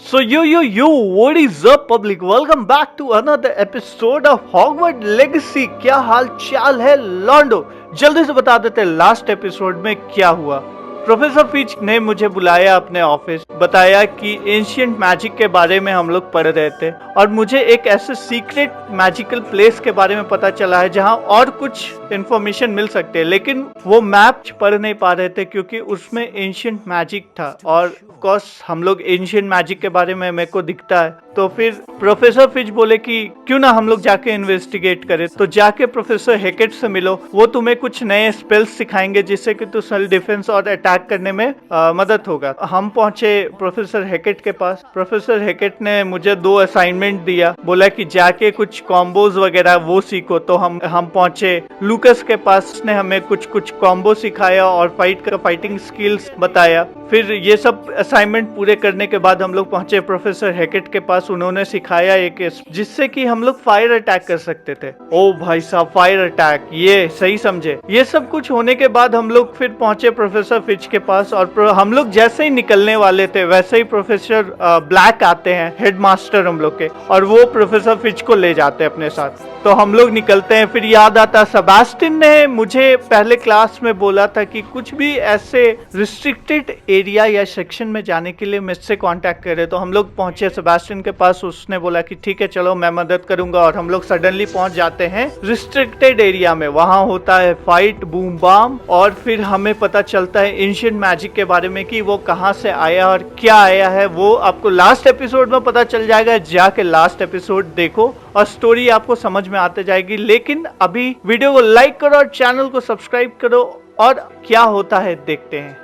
So yo, what is up public? Welcome back to another episode of Hogwarts Legacy. क्या हाल चाल है लॉन्डो? जल्दी से बता देते लास्ट एपिसोड में क्या हुआ। प्रोफेसर फिच ने मुझे बुलाया अपने ऑफिस, बताया कि एंशिएंट मैजिक के बारे में हम लोग पढ़ रहे थे और मुझे एक ऐसे सीक्रेट मैजिकल प्लेस के बारे में पता चला है जहां और कुछ इंफॉर्मेशन मिल सकते हैं, लेकिन वो मैप पढ़ नहीं पा रहे थे क्योंकि उसमें एंशिएंट मैजिक था और कोर्स हम लोग एंशिएंट मैजिक के बारे में मेरे को दिखता है। तो फिर प्रोफेसर फिच बोले कि क्यों ना हम लोग जाके इन्वेस्टिगेट करें। तो जाके प्रोफेसर हेकेट से मिलो, वो तुम्हें कुछ नए स्पेल्स सिखाएंगे जिससे कि तू सेल्फ डिफेंस और अटैक करने में मदद होगा। हम पहुंचे प्रोफेसर हेकेट के पास। प्रोफेसर हेकेट ने मुझे 2 असाइनमेंट दिया, बोला कि जाके कुछ कॉम्बोज वगैरह वो सीखो। तो हम पहुंचे लूकस के पास, उसने हमें कुछ कॉम्बो सिखाया और फाइटिंग स्किल्स बताया। फिर ये सब असाइनमेंट पूरे करने के बाद हम लोग पहुंचे प्रोफेसर हेकेट के पास। उन्होंने सिखाया एक जिससे कि हम लोग फायर अटैक कर सकते थे। ओ भाई साहब, फायर अटैक, ये सही समझे। ये सब कुछ होने के बाद हम लोग फिर पहुंचे प्रोफेसर फिच के पास और हम लोग जैसे ही निकलने वाले थे वैसे ही प्रोफेसर ब्लैक आते हैं, हेडमास्टर हम लोग के, और वो प्रोफेसर फिच को ले जाते हैं अपने साथ। तो हम लोग निकलते हैं। फिर याद आता सेबास्टिन ने मुझे पहले क्लास में बोला था कि कुछ भी ऐसे रिस्ट्रिक्टेड एरिया या सेक्शन में जाने के लिए मुझसे कांटेक्ट करे। तो हम लोग पहुंचे सेबास्टिन के पास, उसने बोला कि ठीक है चलो मैं मदद करूंगा, और हम लोग सडनली पहुंच जाते हैं रिस्ट्रिक्टेड एरिया में। वहां होता है फाइट, बूम बाम, और फिर हमें पता चलता है एंशिएंट मैजिक के बारे में कि वो कहां से आया और क्या आया है। वो आपको लास्ट एपिसोड में पता चल जाएगा, जाके लास्ट एपिसोड देखो और स्टोरी आपको समझ में आते जाएगी। लेकिन अभी वीडियो को लाइक करो और चैनल को सब्सक्राइब करो, और क्या होता है देखते हैं।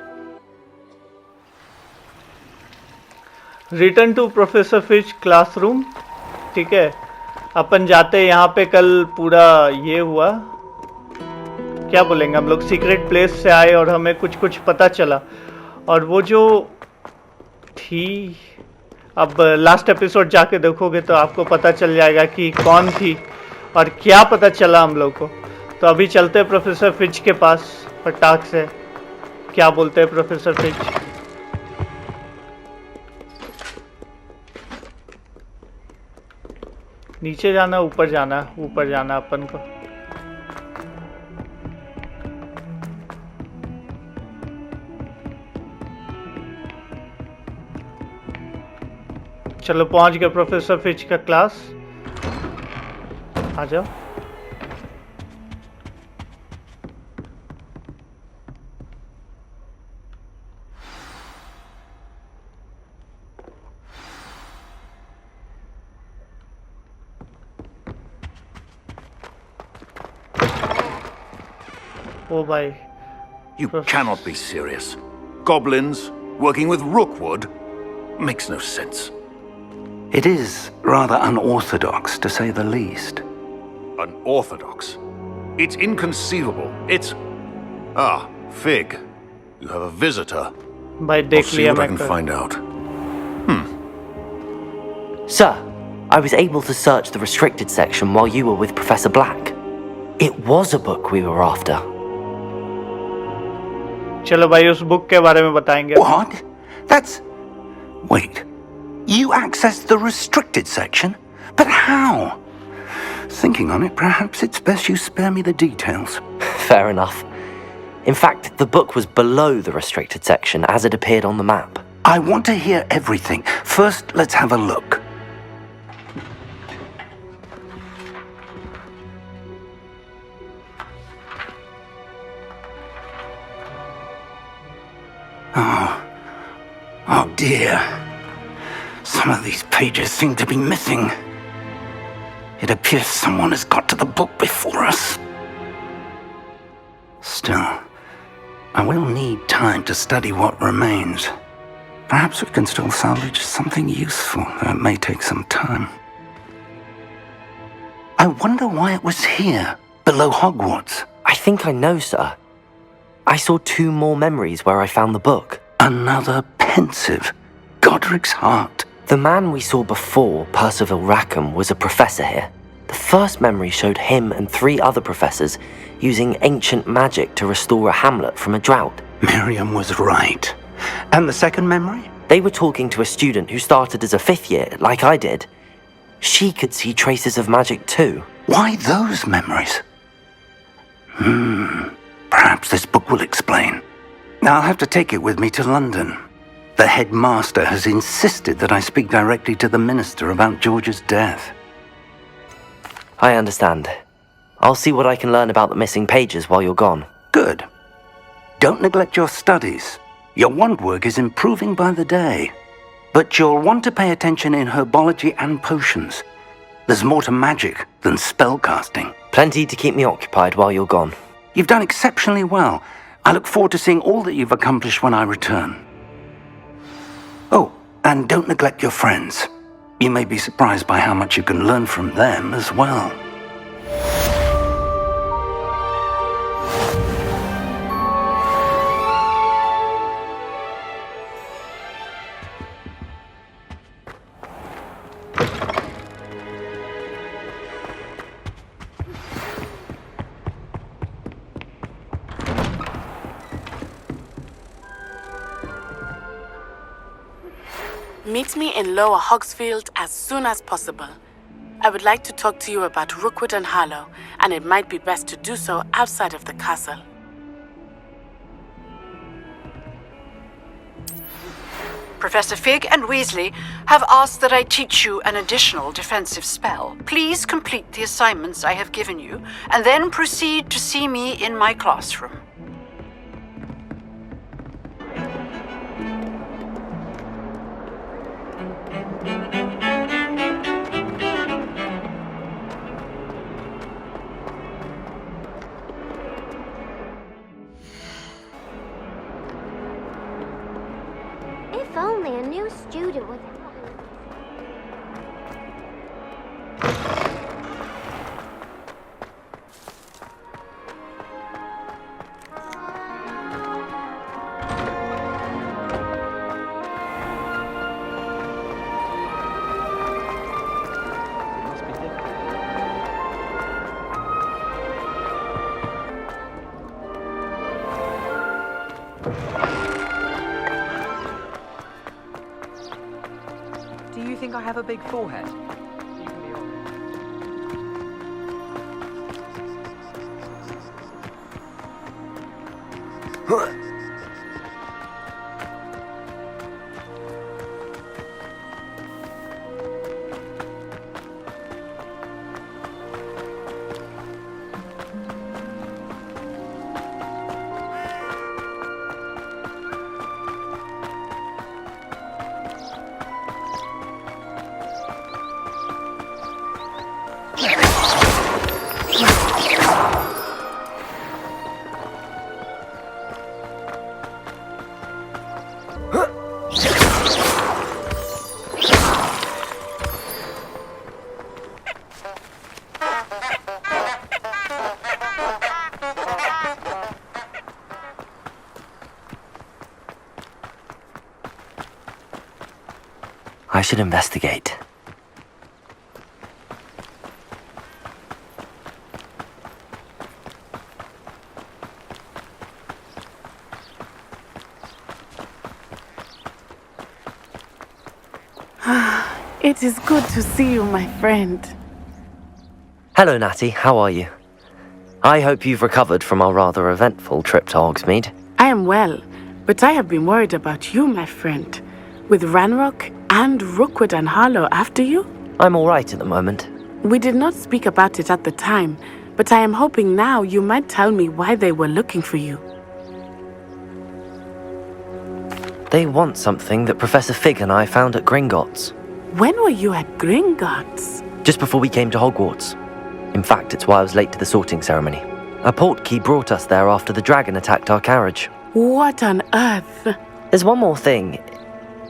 Return to professor Fitch classroom. ठीक है, अपन जाते हैं। यहाँ पे कल पूरा ये हुआ, क्या बोलेंगे हम लोग, सीक्रेट प्लेस से आए और हमें कुछ पता चला। और वो जो थी, अब लास्ट एपिसोड जाके देखोगे तो आपको पता चल जाएगा कि कौन थी और क्या पता चला हम लोग को। तो अभी चलते हैं प्रोफेसर फिच के पास फटाक से। क्या बोलते हैं प्रोफेसर फिच? नीचे जाना, ऊपर जाना? ऊपर जाना अपन को। चलो पहुंच गए प्रोफेसर फिच का क्लास। आ जाओ। ओ भाई, You cannot be serious. Goblins working with Rookwood makes no sense. It is rather unorthodox, to say the least. Unorthodox? It's inconceivable. It's... Ah, Fig. You have a visitor. भाई I'll देख see लिया what I मैं can कर। find out. Sir, I was able to search the restricted section while you were with Professor Black. It was a book we were after. चलो भाई उस book के बारे में बताएंगे। What? That's... Wait. You accessed the restricted section? But how? Thinking on it, perhaps it's best you spare me the details. Fair enough. In fact, the book was below the restricted section as it appeared on the map. I want to hear everything. First, let's have a look. Oh dear. Some of these pages seem to be missing. It appears someone has got to the book before us. Still, I will need time to study what remains. Perhaps we can still salvage something useful, though it may take some time. I wonder why it was here, below Hogwarts. I think I know, sir. I saw 2 more memories where I found the book. Another pensive. Godric's heart. The man we saw before, Percival Rackham, was a professor here. The first memory showed him and 3 other professors using ancient magic to restore a hamlet from a drought. Miriam was right. And the second memory? They were talking to a student who started as a 5th year, like I did. She could see traces of magic too. Why those memories? Perhaps this book will explain. I'll have to take it with me to London. The headmaster has insisted that I speak directly to the minister about George's death. I understand. I'll see what I can learn about the missing pages while you're gone. Good. Don't neglect your studies. Your wand work is improving by the day. But you'll want to pay attention in herbology and potions. There's more to magic than spellcasting. Plenty to keep me occupied while you're gone. You've done exceptionally well. I look forward to seeing all that you've accomplished when I return. Oh, and don't neglect your friends. You may be surprised by how much you can learn from them as well. Meet me in Lower Hogsfield as soon as possible. I would like to talk to you about Rookwood and Harlow, and it might be best to do so outside of the castle. Professor Fig and Weasley have asked that I teach you an additional defensive spell. Please complete the assignments I have given you, and then proceed to see me in my classroom. If only a new student would... Do you think I have a big forehead? You can be honest. I should investigate. It is good to see you, my friend. Hello, Natty. How are you? I hope you've recovered from our rather eventful trip to Hogsmeade. I am well, but I have been worried about you, my friend. With Ranrock and Rookwood and Harlow after you? I'm all right at the moment. We did not speak about it at the time, but I am hoping now you might tell me why they were looking for you. They want something that Professor Fig and I found at Gringotts. When were you at Gringotts? Just before we came to Hogwarts. In fact, it's why I was late to the sorting ceremony. A portkey brought us there after the dragon attacked our carriage. What on earth? There's one more thing.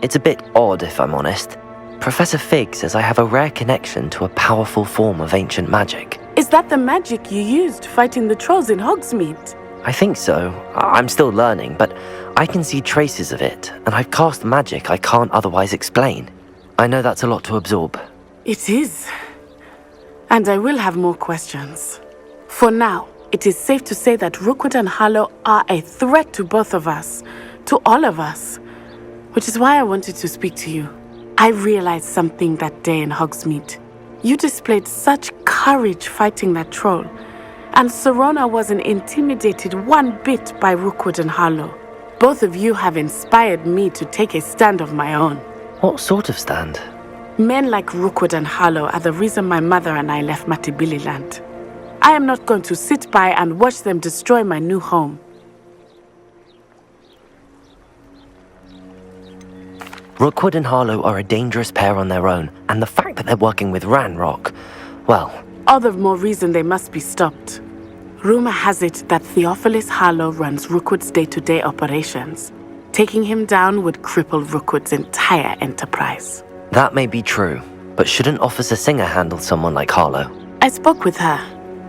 It's a bit odd, if I'm honest. Professor Fig says I have a rare connection to a powerful form of ancient magic. Is that the magic you used fighting the trolls in Hogsmeade? I think so. I'm still learning, but I can see traces of it, and I've cast magic I can't otherwise explain. I know that's a lot to absorb. It is. And I will have more questions. For now, it is safe to say that Rookwood and Harlow are a threat to both of us, to all of us. which is why I wanted to speak to you. I realized something that day in Hogsmeade. You displayed such courage fighting that troll, and Serona wasn't intimidated one bit by Rookwood and Harlow. Both of you have inspired me to take a stand of my own. What sort of stand? Men like Rookwood and Harlow are the reason my mother and I left Matibili land. I am not going to sit by and watch them destroy my new home. Rookwood and Harlow are a dangerous pair on their own, and the fact that they're working with Ranrock, well... All the more reason they must be stopped. Rumor has it that Theophilus Harlow runs Rookwood's day-to-day operations. Taking him down would cripple Rookwood's entire enterprise. That may be true, but shouldn't Officer Singer handle someone like Harlow? I spoke with her.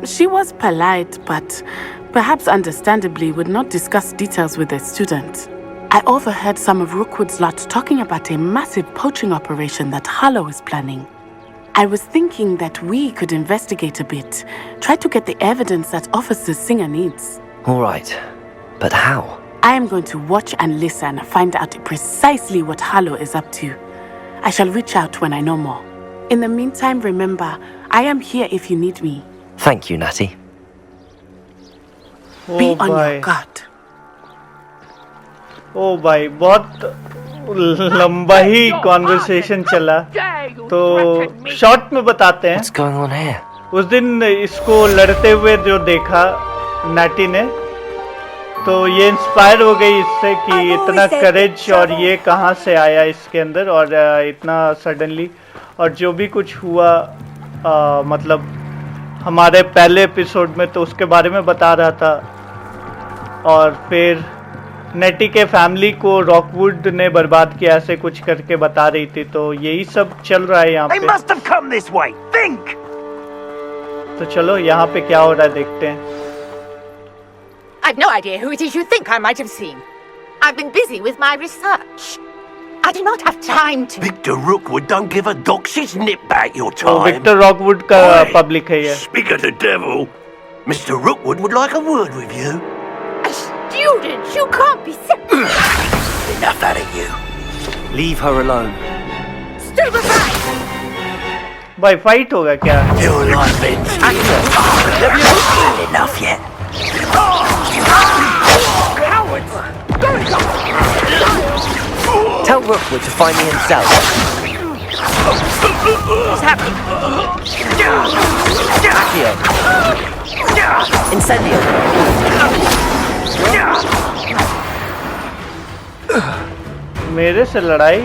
She was polite, but perhaps understandably would not discuss details with a student. I overheard some of Rookwood's lot talking about a massive poaching operation that Harlow is planning. I was thinking that we could investigate a bit, try to get the evidence that Officer Singer needs. All right, but how? I am going to watch and listen, find out precisely what Harlow is up to. I shall reach out when I know more. In the meantime, remember, I am here if you need me. Thank you, Natty. Be on your guard. ओ भाई बहुत लंबा ही conversation चला, तो short में बताते हैं। What's going on here? उस दिन इसको लड़ते हुए जो देखा नैटी ने, तो ये इंस्पायर हो गई इससे कि इतना करेज और ये कहाँ से आया इसके अंदर और इतना सडनली, और जो भी कुछ हुआ मतलब हमारे पहले एपिसोड में तो उसके बारे में बता रहा था, और फिर नेटी के फैमिली को रॉकवुड ने बर्बाद किया ऐसे कुछ करके बता रही थी, तो यही सब चल रहा है यहाँ पे। They must have come this way. Think. तो चलो यहाँ पे क्या हो रहा है देखते हैं। I've no idea who it is you think I might have seen. I've been busy with my research. I do not have time to... Victor Rookwood don't give a doxy's nip back your time. Victor Rockwood का public है ये। Speak of the devil. Mr. Rookwood would like a word with you. Students, you can't be serious. Enough out of you. Leave her alone. Stupefy! भाई fight होगा क्या? Your life ends here. Have you had enough yet? Cowards! Tell Rookwood to find me himself. What's happening? Accio. Incendio. मेरे से लड़ाई?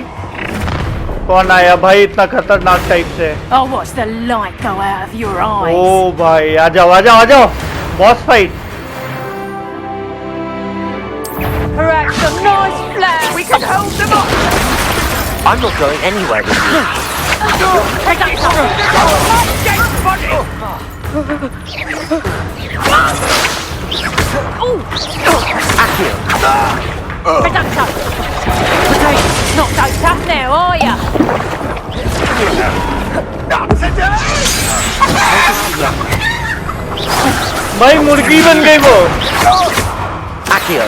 कौन आया भाई इतना खतरनाक टाइप से? Oh, watch the light go out of your eyes. ओ भाई आ जाओ आ जाओ आ जाओ, boss fight. Perhaps a nice flash. We can hold them off. I'm not going anywhere with you. Accio. Not so tough now, are ya? भाई मुर्गी बन गई वो। Accio.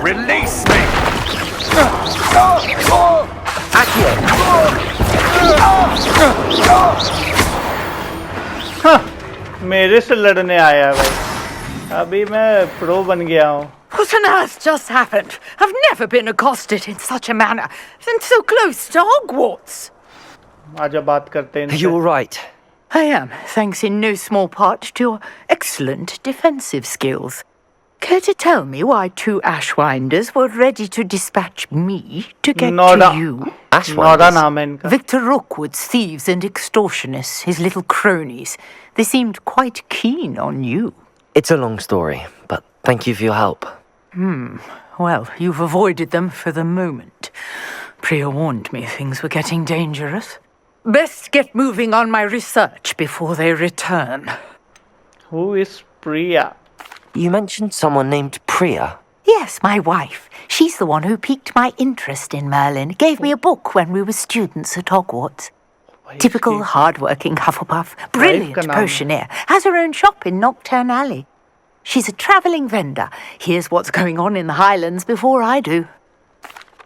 Release me. Accio. हाँ, मेरे से लड़ने आया है भाई। अभी मैं प्रो बन गया हूँ। What on earth just happened? I've never been accosted in such a manner, and so close to Hogwarts. आजा बात करते हैं Are you all right? I am, thanks in no small part to your excellent defensive skills. Care to tell me why two Ashwinders were ready to dispatch me to get Nora. to you? Nora नाम है इनका। Victor Rookwood's thieves and extortionists, his little cronies. They seemed quite keen on you. It's a long story, but thank you for your help. Well, you've avoided them for the moment. Priya warned me things were getting dangerous. Best get moving on my research before they return. Who is Priya? You mentioned someone named Priya. Yes, my wife. She's the one who piqued my interest in Merlin. Gave me a book when we were students at Hogwarts. Typical hard-working Hufflepuff. Brilliant potioneer. Has her own shop in Knockturn Alley. She's a travelling vendor. Hears what's going on in the Highlands before I do.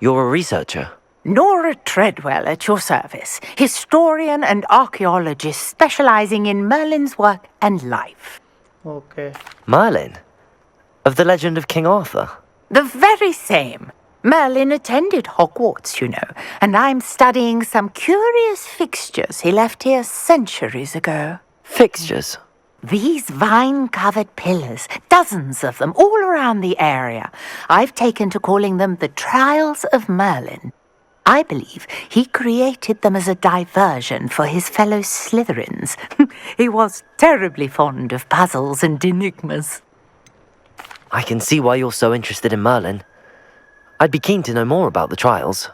You're a researcher? Nora Treadwell at your service. Historian and archaeologist specialising in Merlin's work and life. Okay. Merlin? Of the legend of King Arthur? The very same. Merlin attended Hogwarts, you know, and I'm studying some curious fixtures he left here centuries ago. Fixtures? These vine-covered pillars, dozens of them, all around the area. I've taken to calling them the Trials of Merlin. I believe he created them as a diversion for his fellow Slytherins. He was terribly fond of puzzles and enigmas. I can see why you're so interested in Merlin. I'd be keen to know more about the trials.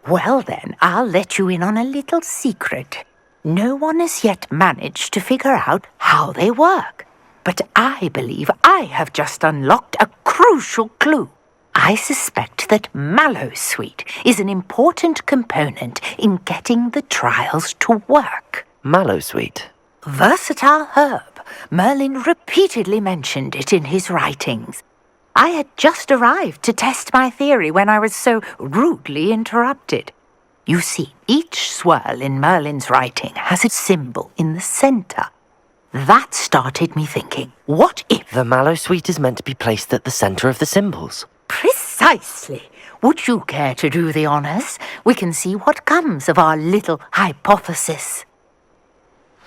Well then, I'll let you in on a little secret. No one has yet managed to figure out how they work. But I believe I have just unlocked a crucial clue. I suspect that mallowsweet is an important component in getting the trials to work. Mallowsweet? Versatile herb. Merlin repeatedly mentioned it in his writings. I had just arrived to test my theory when I was so rudely interrupted. You see, each swirl in Merlin's writing has a symbol in the centre. That started me thinking, what if... The mallowsweet is meant to be placed at the centre of the symbols. Precisely. Would you care to do the honours? We can see what comes of our little hypothesis.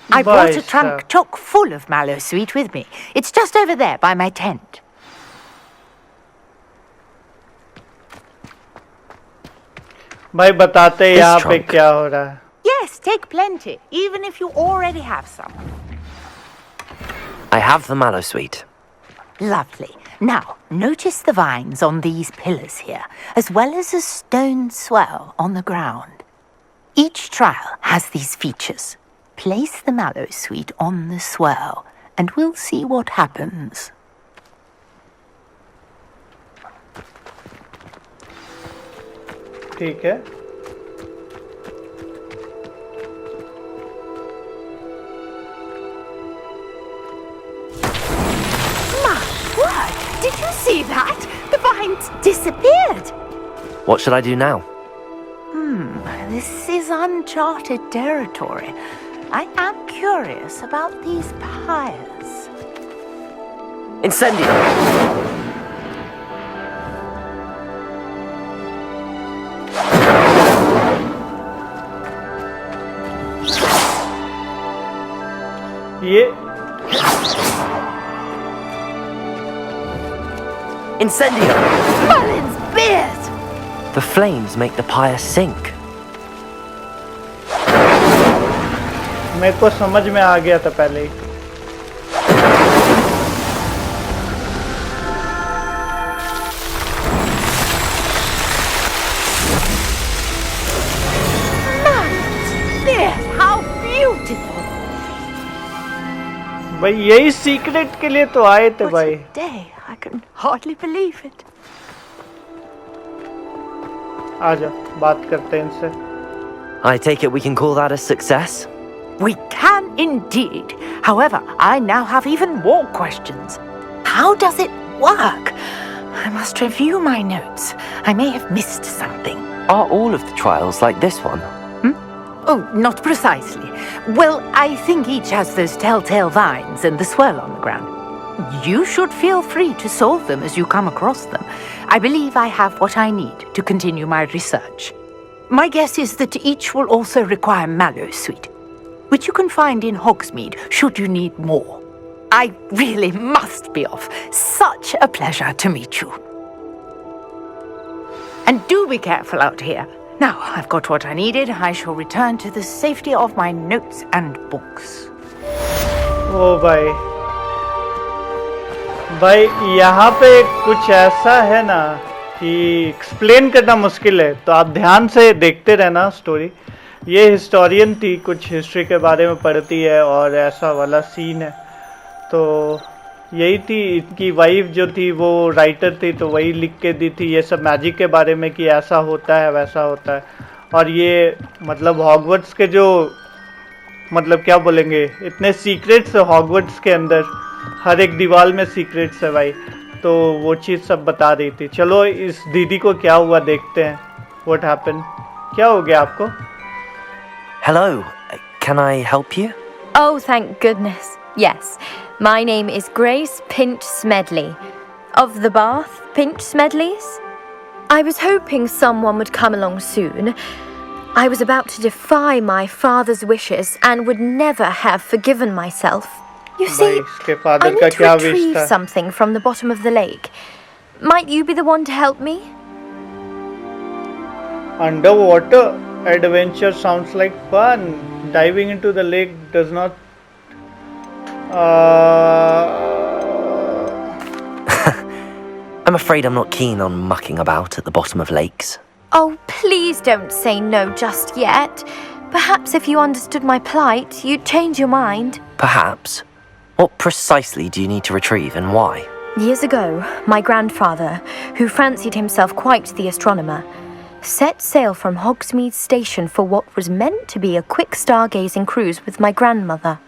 I brought a trunk chock full of mallowsweet with me. It's just over there by my tent. भाई बताते यहाँ पे क्या हो रहा है? Yes, take plenty, even if you already have some. I have the mallowsweet. Lovely. Now, notice the vines on these pillars here, as well as a stone swell on the ground. Each trial has these features. Place the mallowsweet on the swell, and we'll see what happens. ठीक है. My word! Did you see that? The vines disappeared. What should I do now? This is uncharted territory. I am curious about these pyres. Incendio! ये Incendio! Merlin's beard! The flames make the pyre sink. मेरे को समझ में आ गया था पहले ही. Merlin's beard! How beautiful! भाई यही सीक्रेट के लिए तो आए थे भाई. What a day! I can hardly believe it. आजा बात करते हैं इनसे. I take it we can call that a success? We can indeed. However, I now have even more questions. How does it work? I must review my notes. I may have missed something. Are all of the trials like this one? Oh, not precisely. Well, I think each has those telltale vines and the swirl on the ground. You should feel free to solve them as you come across them. I believe I have what I need to continue my research. My guess is that each will also require mallowsweet, which you can find in Hogsmeade should you need more. I really must be off. Such a pleasure to meet you. And do be careful out here. Now I've got what I needed. I shall return to the safety of my notes and books. ओ भाई भाई यहाँ पे कुछ ऐसा है ना कि explain करना मुश्किल है, तो आप ध्यान से देखते रहना स्टोरी. ये हिस्टोरियन थी, कुछ हिस्ट्री के बारे में पढ़ती है और ऐसा वाला सीन है. तो यही थी, इनकी वाइफ जो थी वो राइटर थी, तो वही लिख के दी थी ये सब मैजिक के बारे में कि ऐसा होता है वैसा होता है. और ये मतलब हॉगवर्ट्स के जो मतलब क्या बोलेंगे इतने सीक्रेट्स हॉगवर्ट्स के अंदर, हर एक दीवार में सीक्रेट्स है भाई, तो वो चीज़ सब बता रही थी। चलो इस दीदी को क्या हुआ देखते हैं। What happened? क्या हो गया आपको? Hello, can I help you? Oh, thank goodness. Yes, my name is Grace Pinch Smedley. Of the Bath Pinch Smedleys? I was hoping someone would come along soon. I was about to defy my father's wishes and would never have forgiven myself. You see, I need to retrieve something from the bottom of the lake. Might you be the one to help me? Underwater adventure sounds like fun. Diving into the lake does not. I'm afraid I'm not keen on mucking about at the bottom of lakes. Oh, please don't say no just yet. Perhaps if you understood my plight, you'd change your mind. Perhaps. What precisely do you need to retrieve and why? Years ago, my grandfather, who fancied himself quite the astronomer, set sail from Hogsmeade station for what was meant to be a quick stargazing cruise with my grandmother.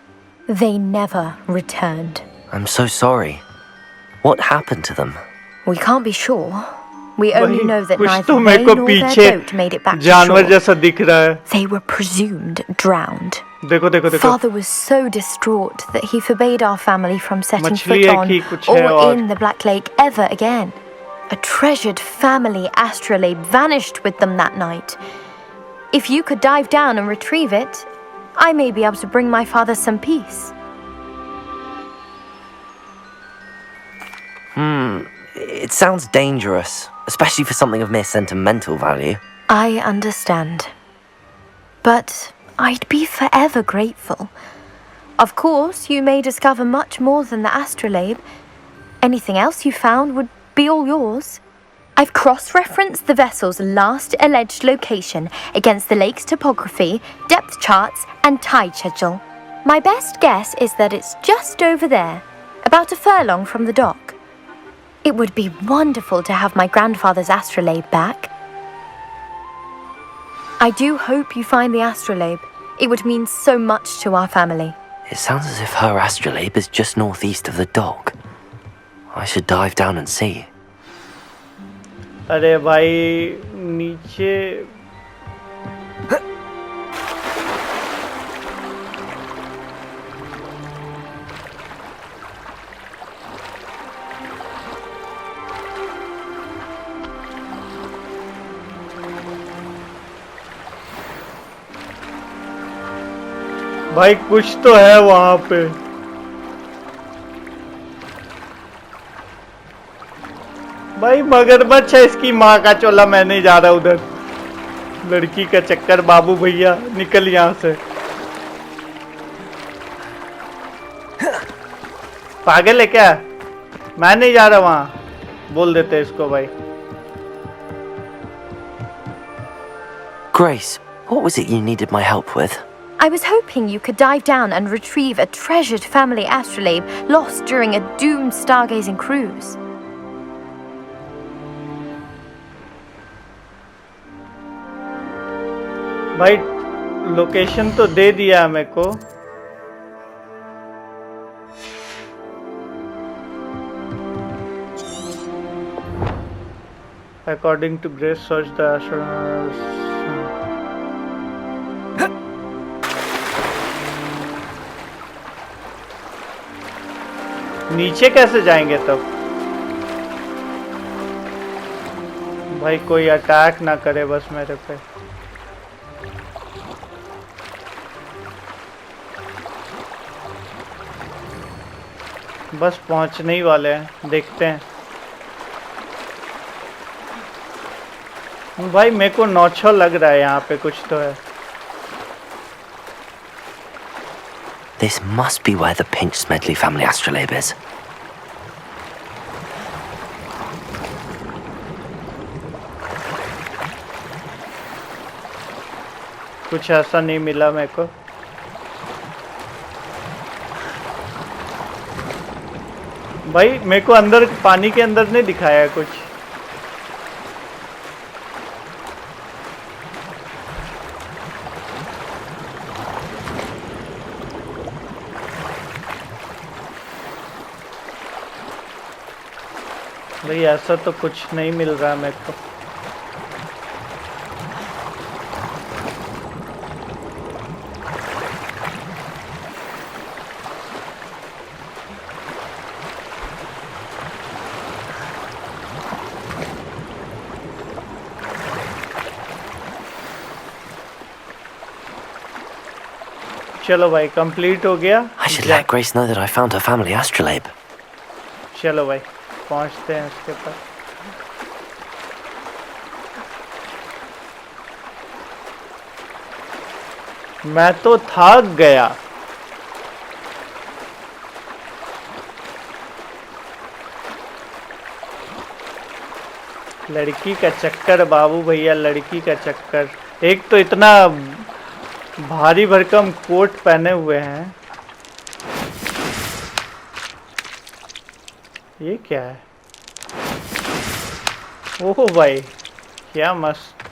They never returned. I'm so sorry. What happened to them? We can't be sure. We only know that कुछ neither तो they मेरे को nor their पीछे boat made it back to जानवर shore. जैसा दिख रहा है। They were presumed drowned. देखो देखो देखो। Father was so distraught that he forbade our family from setting मछली foot है on कि कुछ है or और in the Black Lake ever again. A treasured family astrolabe vanished with them that night. If you could dive down and retrieve it, I may be able to bring my father some peace. It sounds dangerous, especially for something of mere sentimental value. I understand. But I'd be forever grateful. Of course, you may discover much more than the astrolabe. Anything else you found would be all yours. I've cross-referenced the vessel's last alleged location against the lake's topography, depth charts, and tide schedule. My best guess is that it's just over there, about a furlong from the dock. It would be wonderful to have my grandfather's astrolabe back. I do hope you find the astrolabe. It would mean so much to our family. It sounds as if her astrolabe is just northeast of the dock. I should dive down and see. अरे भाई नीचे भाई कुछ तो है वहां पे। भाई मगरमच्छ है इसकी माँ का चोला। मैं नहीं जा रहा उधर, लड़की का चक्कर। बाबू भैया निकल यहाँ से। पागल है क्या? मैं नहीं जा रहा वहां। बोल देते इसको भाई। Grace, what was it you needed my help with? I was hoping you could dive down and retrieve a treasured family astrolabe lost during a doomed stargazing cruise. भाई लोकेशन तो दे दिया मेरे को। According to Grace, search the astronauts. नीचे कैसे जाएंगे तब? भाई कोई अटैक ना करे बस मेरे पे। बस पहुंचने ही वाले हैं, देखते हैं। भाई मेरे को नौछो लग रहा है यहाँ पे कुछ तो है। This must be where the Pinch Smedley family astrolabe is. कुछ ऐसा नहीं मिला मेरे को। भाई मेरे को अंदर पानी के अंदर नहीं दिखाया है कुछ। भाई ऐसा तो कुछ नहीं मिल रहा मेरे को। चलो भाई कंप्लीट हो गया। I should let Grace know that I found her family astrolabe. चलो भाई पहुंचते हैं उसके पास। मैं तो थक गया। लड़की का चक्कर बाबू भैया, लड़की का चक्कर। एक तो इतना भारी भरकम कोट पहने हुए हैं। ये क्या है? ओह भाई क्या मस्त।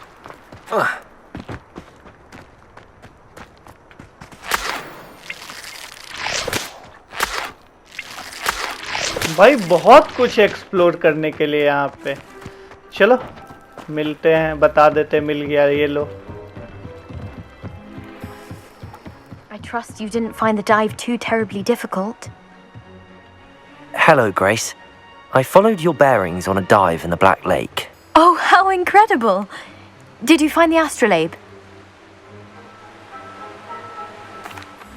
भाई बहुत कुछ एक्सप्लोर करने के लिए यहाँ पे। चलो मिलते हैं, बता देते मिल गया। ये लो। I trust you didn't find the dive too terribly difficult. Hello, Grace. I followed your bearings on a dive in the Black Lake. Oh, how incredible! Did you find the astrolabe?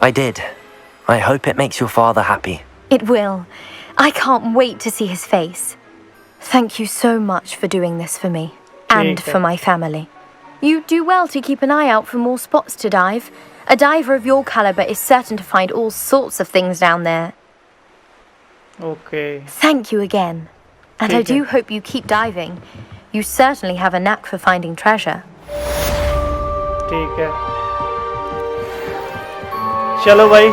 I did. I hope it makes your father happy. It will. I can't wait to see his face. Thank you so much for doing this for me and for my family. You do well to keep an eye out for more spots to dive. A diver of your caliber is certain to find all sorts of things down there. Okay. Thank you again. And I do hope you keep diving. You certainly have a knack for finding treasure. ठीक है। चलो भाई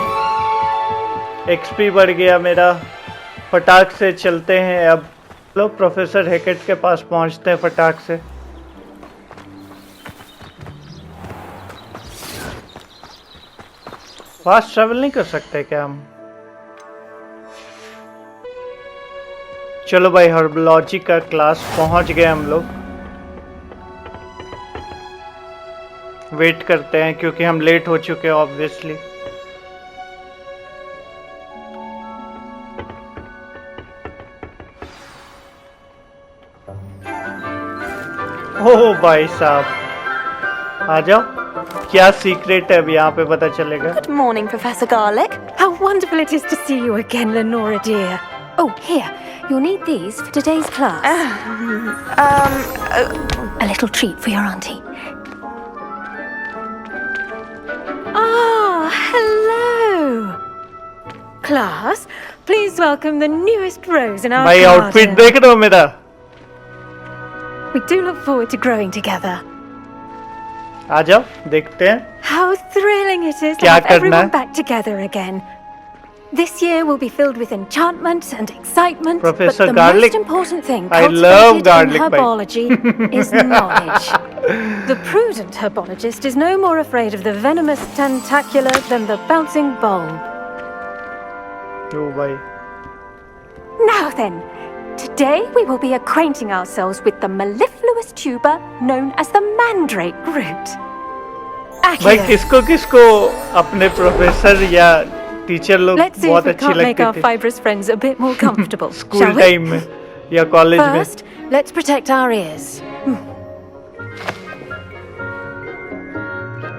XP बढ़ गया मेरा। फटाक से चलते हैं अब। लो प्रोफेसर हैकेट के पास पहुंचते हैं फटाक से। फास्ट ट्रैवल नहीं कर सकते क्या हम? चलो भाई हर्बोलॉजी का क्लास पहुंच गए हम लोग। वेट करते हैं क्योंकि हम लेट हो चुके हैं ऑब्वियसली। ओह भाई साहब आ जाओ। क्या सीक्रेट है अब यहाँ पे पता चलेगा। Good morning, Professor Garlick. How wonderful it is to see you again, Lenora dear. Oh, here, you'll need these for today's class. A little treat for your auntie. Ah, hello. Class, please welcome the newest rose in our भाई garden. Outfit देख रहे हो मेरा? We do look forward to growing together. आ जाओ देखते हैं। How thrilling it is to क्या have करना everyone है? back together again. This year will be filled with enchantment and excitement, Professor but the Garlick, most important thing I love cultivated Garlick, in bhai. herbology is knowledge. The prudent herbologist is no more afraid of the venomous tentacular than the bouncing bulb. ओ भाई Now then, today we will be acquainting ourselves with the mellifluous tuber known as the mandrake root. भाई किसको किसको अपने professor या teacher लोग Let's see if बहुत we अच्छी can't make लगती our थी fibrous friends a bit more comfortable, school shall we? Time में या कॉलेज में। First, let's protect our ears.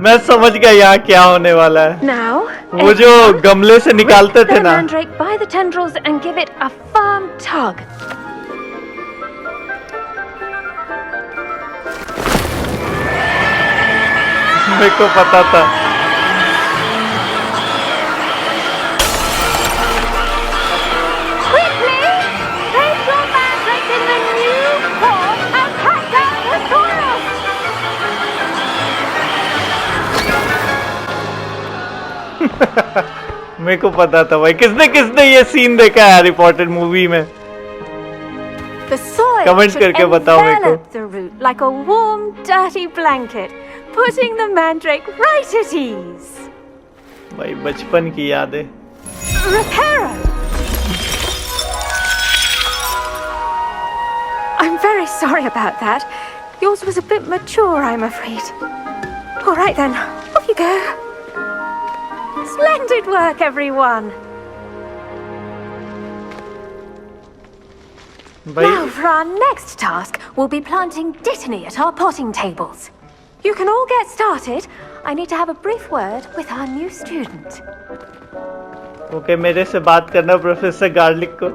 मैं समझ गया यहाँ क्या होने वाला है। Now, वो जो गमले से निकालते थे the ना। mandrake by the tendrils and give it a firm tug. मेरे को पता था। Quickly! Place your mandrake in the new pot and pack down the soil! मेरे को पता था भाई। किसने किसने ये सीन देखा है हैरी पॉटर मूवी में? The soil Comment should करके बताओ मेरे को। envelop the root like a warm, dirty blanket, putting the mandrake right at ease. भाई बचपन की यादें। Reparo! I'm very sorry about that. Yours was a bit mature, I'm afraid. All right then, off you go. Splendid work, everyone. Now for our next task, we'll be planting dittany at our potting tables. You can all get started. I need to have a brief word with our new student. Okay मेरे से बात करना professor garlic को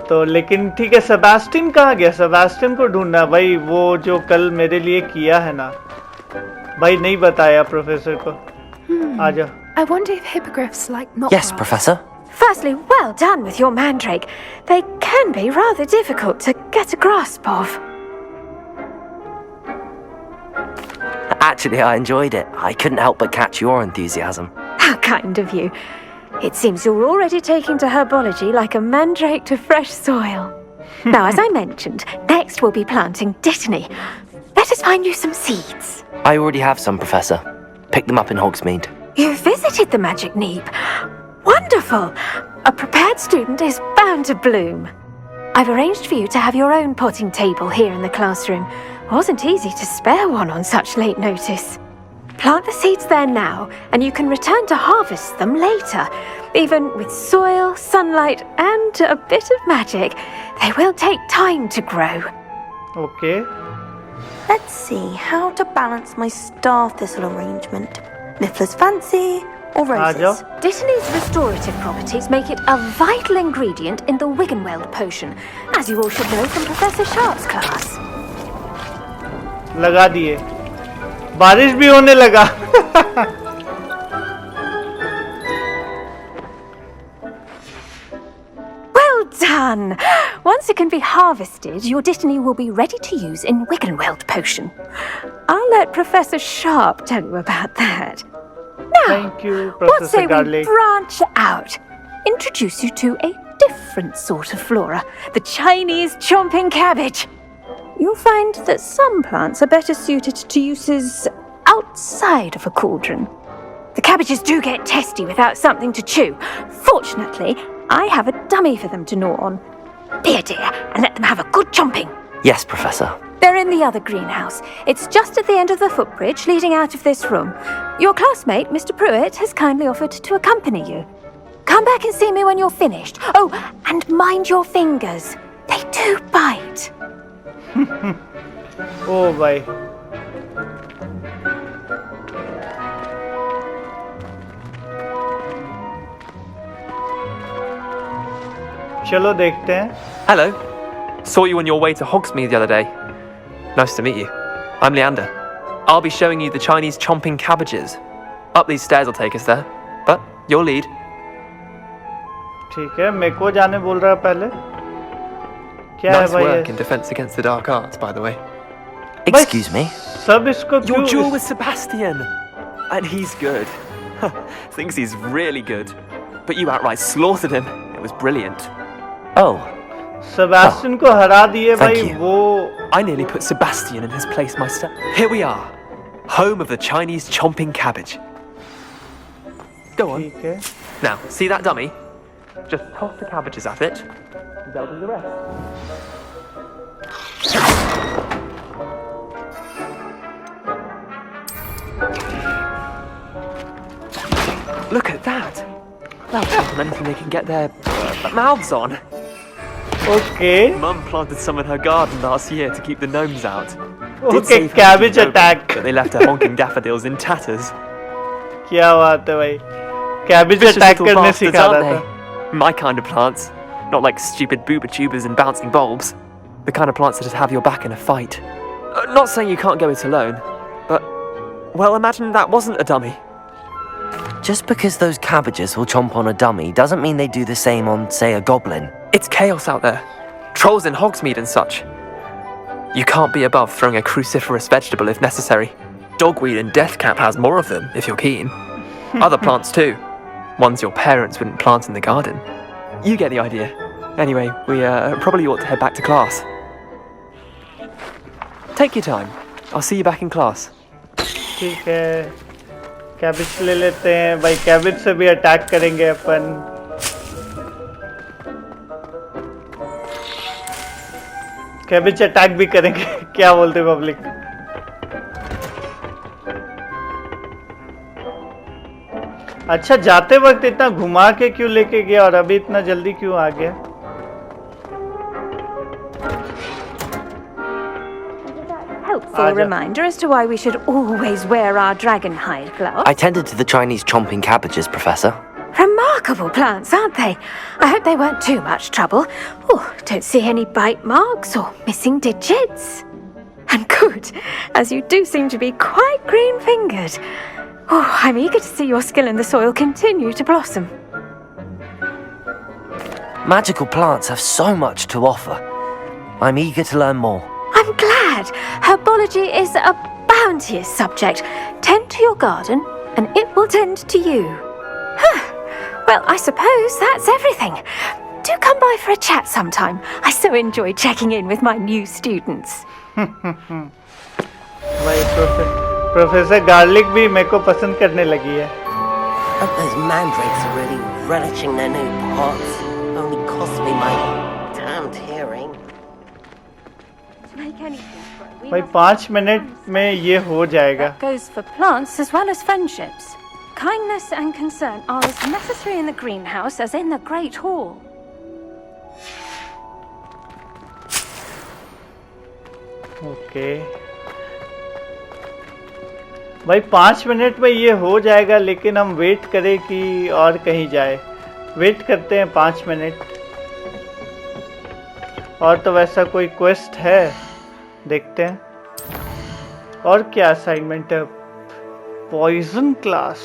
तो लेकिन ठीक है सेबास्टिन कहाँ गया सेबास्टिन को ढूंढना भाई वो जो कल मेरे लिए किया है ना भाई नहीं बताया प्रोफेसर को आ जाओ I wonder if hippogriffs like not Yes, Professor. Firstly, well done with your mandrake. They can be rather difficult to get a grasp of. Actually, I enjoyed it. I couldn't help but catch your enthusiasm. How kind of you. It seems you're already taking to herbology like a mandrake to fresh soil. Now, as I mentioned, next we'll be planting dittany. Let us find you some seeds. I already have some, Professor. Picked them up in Hogsmeade. You visited the magic neep. Wonderful! A prepared student is bound to bloom. I've arranged for you to have your own potting table here in the classroom. Wasn't easy to spare one on such late notice. Plant the seeds there now, and you can return to harvest them later. Even with soil, sunlight, and a bit of magic, they will take time to grow. Okay. Let's see how to balance my star thistle arrangement. Miffler's fancy or roses? Dittany's restorative properties make it a vital ingredient in the Wiggenweld potion, as you all should know from Professor Sharp's class. लगा दिए बारिश भी होने लगा Well done! Once it can be harvested, your dittany will be ready to use in Wiggenweld potion. I'll let Professor Sharp tell you about that. Now, Thank you, what Professor say Garlick. we branch out? Introduce you to a different sort of flora, the Chinese chomping cabbage. You'll find that some plants are better suited to uses outside of a cauldron. The cabbages do get testy without something to chew. Fortunately, I have a dummy for them to gnaw on. Be a dear and let them have a good chomping. Yes, Professor. They're in the other greenhouse. It's just at the end of the footbridge leading out of this room. Your classmate, Mr. Pruitt, has kindly offered to accompany you. Come back and see me when you're finished. Oh, and mind your fingers. They do bite. ओ भाई चलो देखते हैं Hello. Saw you on your way to Hogsmeade the other day. Nice to meet you. I'm Leander. I'll be showing you the Chinese chomping cabbages. Up these stairs will take us there. But your lead. ठीक है मेरे को जाने बोल रहा है पहले क्या Nice है भाई work in Defense Against the Dark Arts, by the way. Excuse me? सब इसको Your क्यों duel with Sebastian. And he's good. Thinks he's really good. But you outright slaughtered him. It was brilliant. Oh. Sebastian को हरा दिए Thank भाई you. वो I nearly put Sebastian in his place myself. Here we are. Home of the Chinese chomping cabbage. Go on. ठीक है Now, see that dummy? Just toss the cabbages at it. They'll do the rest. Look at that! They'll chomp on anything they can get their mouths on. Okay. Mum planted some in her garden last year to keep the gnomes out. Did Okay, save her cabbage from attack. open, but they left her honking daffodils in tatters. क्या बात है भाई cabbage Vicious attack little करने bastards, सिखा aren't रहा they? था My kind of plants. Not like stupid booba tubers and bouncing bulbs. The kind of plants that just have your back in a fight. Not saying you can't go it alone, but, well, imagine that wasn't a dummy. Just because those cabbages will chomp on a dummy doesn't mean they do the same on, say, a goblin. It's chaos out there. Trolls in Hogsmeade and such. You can't be above throwing a cruciferous vegetable if necessary. Dogweed and deathcap has more of them, if you're keen. Other plants too. Ones your parents wouldn't plant in the garden. You get the idea. Anyway, we probably ought to head back to class. Take your time. I'll see you back in class. ठीक है cabbage ले लेते हैं भाई cabbage से भी attack करेंगे अपन cabbage attack भी करेंगे क्या बोलते पब्लिक? अच्छा जाते वक्त इतना घुमा के क्यों लेके गया और अभी इतना जल्दी क्यों आ गया? Helpful reminder as to why we should always wear our dragon hide gloves. I tended to the Chinese chomping cabbages, Professor. Remarkable plants, aren't they? I hope they weren't too much trouble. Oh, don't see any bite marks or missing digits. And good, as you do seem to be quite green-fingered. Oh, I'm eager to see your skill in the soil continue to blossom. Magical plants have so much to offer. I'm eager to learn more. I'm glad. Herbology is a bounteous subject. Tend to your garden, and it will tend to you. Well, I suppose that's everything. Do come by for a chat sometime. I so enjoy checking in with my new students. भाई professor garlic भी मेरे को पसंद करने लगी है. Hope those mandrakes are really relishing their new pots. Only cost me my damned hearing. भाई 5 minute में ये हो जाएगा. That goes for plants as well as friendships. Kindness and concern are as necessary in the greenhouse as in the Great Hall. Okay भाई 5 minute में ये हो जाएगा, लेकिन हम वेट करें कि और कहीं जाए. वेट करते हैं 5 मिनट. और तो वैसा कोई क्वेस्ट है, देखते हैं. और क्या असाइनमेंट है? Poison class.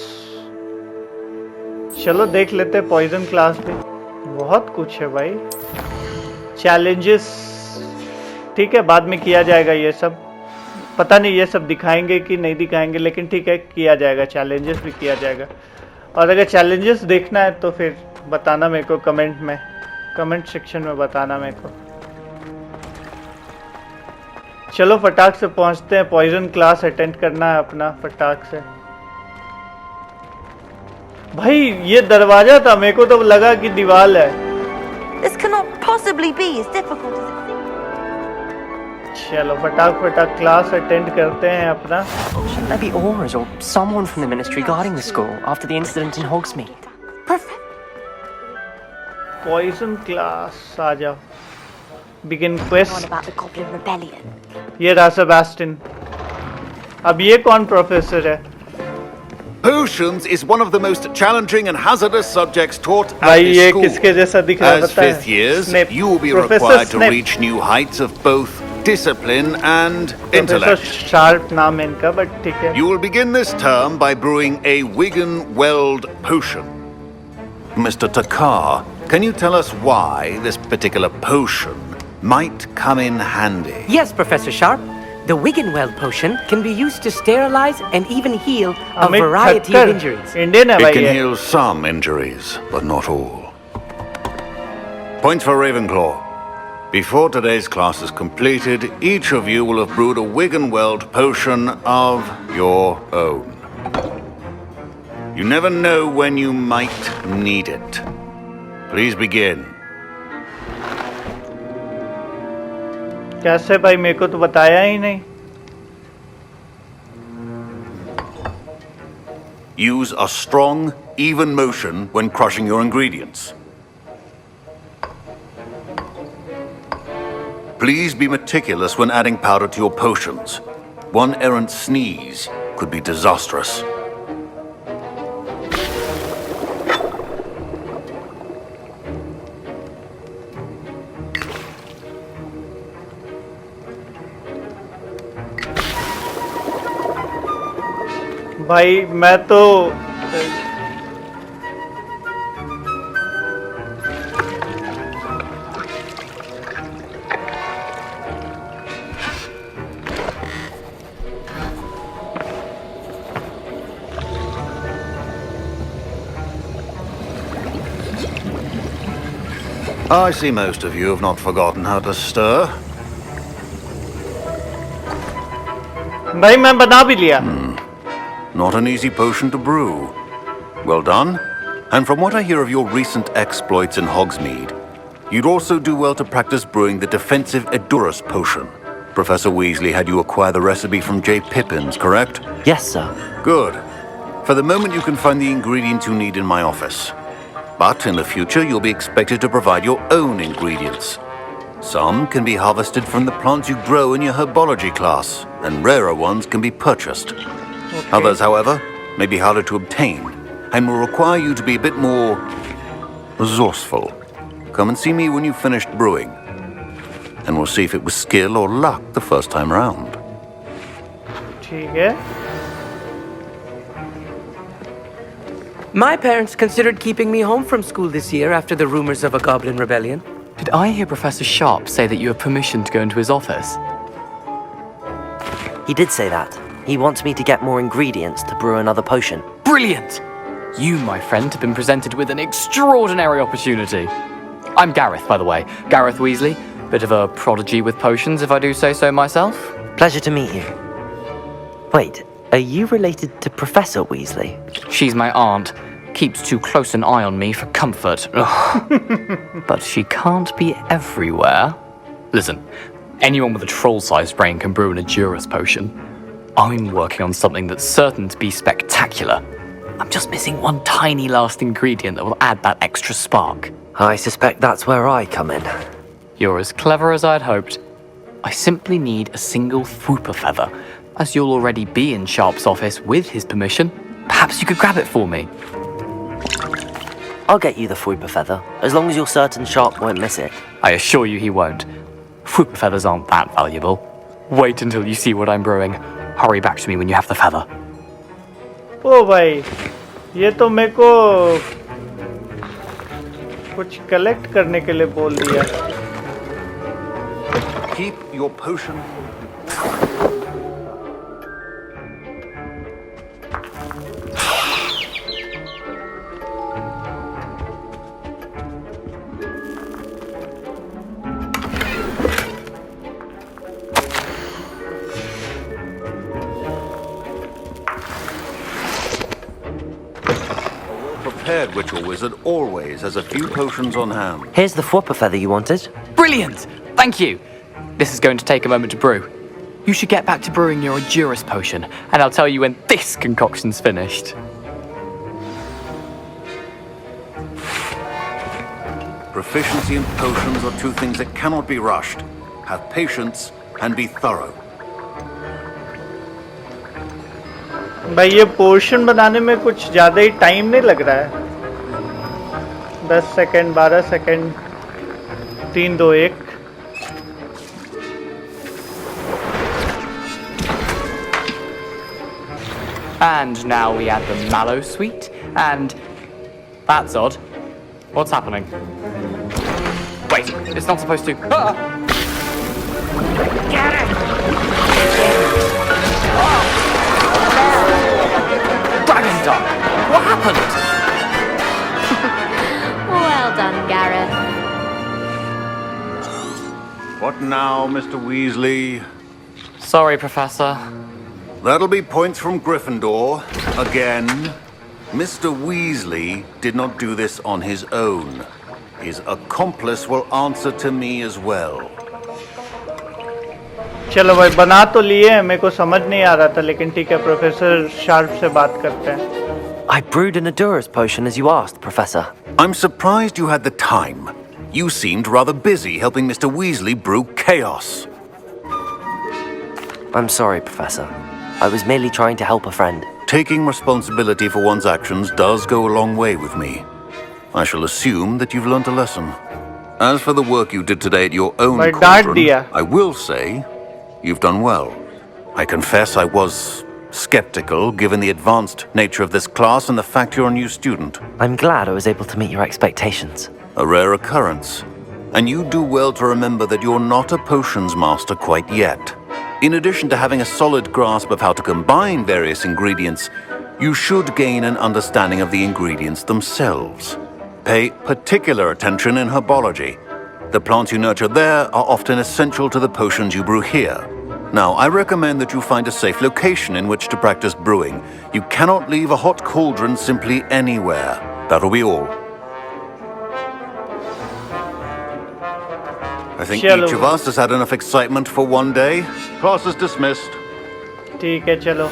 चलो देख लेते हैं पॉइजन क्लास में. बहुत कुछ है भाई. चैलेंजेस ठीक है, बाद में किया जाएगा ये सब. पता नहीं ये सब दिखाएंगे कि नहीं दिखाएंगे, लेकिन ठीक है किया जाएगा. चैलेंजेस भी किया जाएगा. और अगर चैलेंजेस देखना है तो फिर बताना मेरे को कमेंट में, कमेंट सेक्शन में बताना मेरे को. चलो फटाक से पहुंचते हैं. पॉइजन क्लास अटेंड करना है अपना फटाक से. भाई ये दरवाजा था, मेरे को तो लगा कि दीवार है. This cannot possibly be as difficult as it seems. चलो फटाक क्लास अटेंड करते हैं अपना. Shouldn't there be auras or someone from the ministry guarding the school after the incident in Hogsmeade? Poison class आ जाओ. Begin quest. ये रहा Sebastian. अब ये कौन प्रोफेसर है? Potions is one of the most challenging and hazardous subjects taught at भाई this ये school. किसके जैसा दिख रहा है As पता है? fifth years, Snape. you will be Professor required to Snape. reach new heights of both discipline and professor intellect. Sharp नाम है इनका, बट ठीक है. You will begin this term by brewing a Wigan-Weld potion. Mr. Takar, can you tell us why this particular potion might come in handy? Yes, Professor Sharp. The Wiggenweld potion can be used to sterilize and even heal a variety of injuries. It can heal some injuries, but not all. Points for Ravenclaw. Before today's class is completed, each of you will have brewed a Wiggenweld potion of your own. You never know when you might need it. Please begin. कैसे भाई, मेरे को तो बताया ही नहीं. Use a strong, even motion when crushing your ingredients. Please be meticulous when adding powder to your potions. One errant sneeze could be disastrous. भाई मैं तो I see most of you have not forgotten how to stir. भाई मैं बना भी लिया. Not an easy potion to brew. Well done. And from what I hear of your recent exploits in Hogsmeade, You'd also do well to practice brewing the defensive Edurus potion. Professor Weasley had you acquire the recipe from J. Pippin's, correct? Yes, sir. Good. For the moment, you can find the ingredients you need in my office. But in the future, you'll be expected to provide your own ingredients. Some can be harvested from the plants you grow in your herbology class, and rarer ones can be purchased. Okay. Others, however, may be harder to obtain, and will require you to be a bit more resourceful. Come and see me when you've finished brewing, and we'll see if it was skill or luck the first time round. ठीक है. My parents considered keeping me home from school this year after the rumors of a goblin rebellion. Did I hear Professor Sharp say that you have permission to go into his office? He did say that. He wants me to get more ingredients to brew another potion. Brilliant! You, my friend, have been presented with an extraordinary opportunity. I'm Gareth, by the way. Gareth Weasley. Bit of a prodigy with potions, if I do say so myself. Pleasure to meet you. Wait, are you related to Professor Weasley? She's my aunt. Keeps too close an eye on me for comfort. But she can't be everywhere. Listen, anyone with a troll-sized brain can brew an Edurus potion. I'm working on something that's certain to be spectacular. I'm just missing one tiny last ingredient that will add that extra spark. I suspect that's where I come in. You're as clever as I'd hoped. I simply need a single Fwooper feather. As you'll already be in Sharp's office with his permission, perhaps you could grab it for me. I'll get you the Fwooper feather, as long as you're certain Sharp won't miss it. I assure you he won't. Fwooper feathers aren't that valuable. Wait until you see what I'm brewing. Hurry back to me when you have the feather. ओ भाई, ये तो मेरे को कुछ collect करने के लिए बोल दिया. Keep your potion. Prepared witch or wizard always has a few potions on hand. Here's the Fwooper feather you wanted. Brilliant! Thank you! This is going to take a moment to brew. You should get back to brewing your Edurus potion, and I'll tell you when this concoction's finished. Proficiency in potions are two things that cannot be rushed. Have patience and be thorough. भाई ये portion बनाने में कुछ ज़्यादा ही time नहीं लग रहा है. 10 second, 12 second, 3, 2, 1. And now we add the mallow sweet, and... That's odd. What's happening? Wait, it's not supposed to... Ah! Get it! Dragon Duck! What happened? Well done, Gareth. What now, Mr. Weasley? Sorry, Professor. That'll be points from Gryffindor. Again. Mr. Weasley did not do this on his own. His accomplice will answer to me as well. चलो भाई बना तो लिए हैं, मेरे को समझ नहीं आ रहा था, लेकिन ठीक है, प्रोफेसर शार्प से बात करते हैं. I brewed an Edurus potion as you asked, Professor. I'm surprised you had the time. You seemed rather busy helping Mr. Weasley brew chaos. I'm sorry, Professor. I was merely trying to help a friend. Taking responsibility for one's actions does go a long way with me. I shall assume that you've learnt a lesson. As for the work you did today at your own cauldron, I will say you've done well. I confess I was skeptical given the advanced nature of this class and the fact you're a new student. I'm glad I was able to meet your expectations. A rare occurrence. And you do well to remember that you're not a potions master quite yet. In addition to having a solid grasp of how to combine various ingredients, you should gain an understanding of the ingredients themselves. Pay particular attention in herbology. The plants you nurture there are often essential to the potions you brew here. Now, I recommend that you find a safe location in which to practice brewing. You cannot leave a hot cauldron simply anywhere. That'll be all. I think चलो। each of us has had enough excitement for one day. Class is dismissed. ठीक है चलो।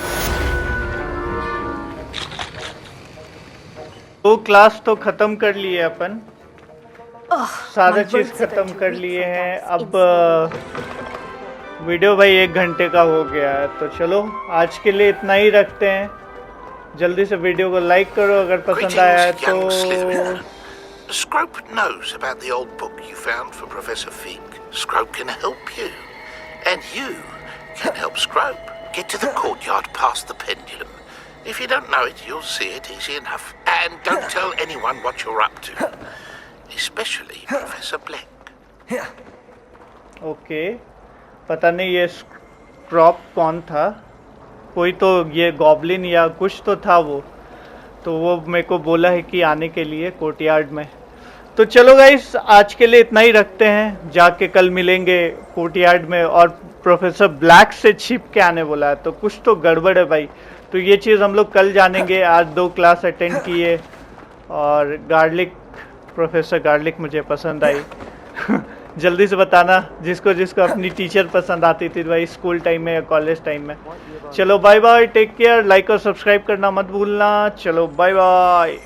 तो class तो खत्म कर लिए अपन, सारा चीज खत्म कर लिए हैं। अब वीडियो भाई 1 घंटे का हो गया है, तो चलो आज के लिए इतना ही रखते हैं। जल्दी से वीडियो को लाइक करो अगर पसंद आया है तो। Scrope knows about the old book you found for Professor Fig. Scrope can help you, and you can help Scrope. Get to the courtyard past the pendulum. If you don't know it, you'll see it easy enough. And don't tell anyone what you're up to, especially Professor Black. Okay, पता नहीं ये स्क्रॉप कौन था, कोई तो ये goblin या कुछ तो था वो, तो वो मेरे को बोला है कि आने के लिए कोर्टयार्ड में। तो चलो गाइस आज के लिए इतना ही रखते हैं, जाके कल मिलेंगे कोर्टयार्ड में। और प्रोफेसर ब्लैक से छिप के आने बोला है, तो कुछ तो गड़बड़ है भाई। तो ये चीज़ हम लोग कल जानेंगे। आज 2 क्लास अटेंड किए और गार्लिक, प्रोफेसर गार्लिक मुझे पसंद आई। जल्दी से बताना जिसको जिसको अपनी टीचर पसंद आती थी भाई, स्कूल टाइम में या कॉलेज टाइम में। चलो bye bye, take care, like और सब्सक्राइब करना मत भूलना। चलो बाय बाय।